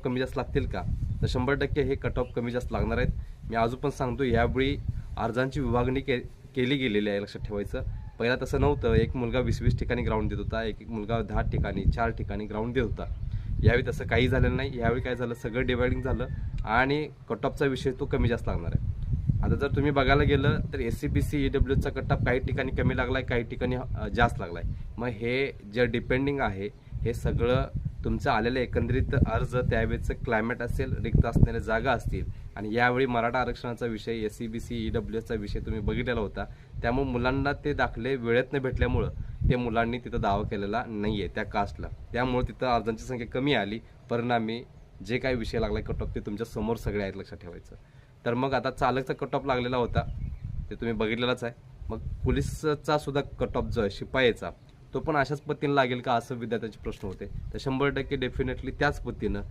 कमी जास्त लागतील का, तर 100% हे कट ऑफ कमी जास्त लागणार आहेत. मी अजून पण सांगतो, यावेळी अर्जांची विभागणी केली गेलेली आहे, लक्षात ठेवायचं. पहिला तसं नव्हतं. एक मुलगा 20-20 ठिकाणी ग्राउंड देत होता, एक मुलगा 10 ठिकाणी 4 ठिकाणी ग्राउंड देत होता. यावेळी तसं काही झालेलं नाही. यावेळी काय झालं, सगळं डिवायडिंग झालं आणि कट ऑफचा विषय तो कमी जास्त लागणार आहे. आता जर तुम्ही बघायला गेलं तर SCBC EWSचा कट ऑफ काही ठिकाणी कमी लागला आहे, काही ठिकाणी जास्त लागला आहे. मग हे जे डिपेंडिंग आहे, हे सगळं तुमचं आलेलं एकंदरीत अर्ज, त्यावेळेचं क्लायमेट असेल, रिक्त असणाऱ्या जागा असतील, आणि यावेळी मराठा आरक्षणाचा विषय, SCBC EWSचा विषय तुम्ही बघितलेला होता. त्यामुळे मुलांना ते दाखले वेळेत न भेटल्यामुळं ते मुलांनी तिथं दावा केलेला नाही आहे त्या कास्टला. त्यामुळे तिथं अर्जांची संख्या कमी आली. परिणामी जे काही विषय लागला कट ऑफ ते तुमच्या समोर सगळे आहेत, लक्षात ठेवायचं. तर मग आता चालकचा कट ऑफ लागलेला होता, ते तुम्ही बघितलेलाच आहे. मग पोलिसचा सुद्धा कट ऑफ जो आहे शिपाईचा, तो पण अशाच पद्धतीने लागेल का, असं विद्यार्थ्यांचे प्रश्न होते. तर 100% डेफिनेटली त्याच पद्धतीनं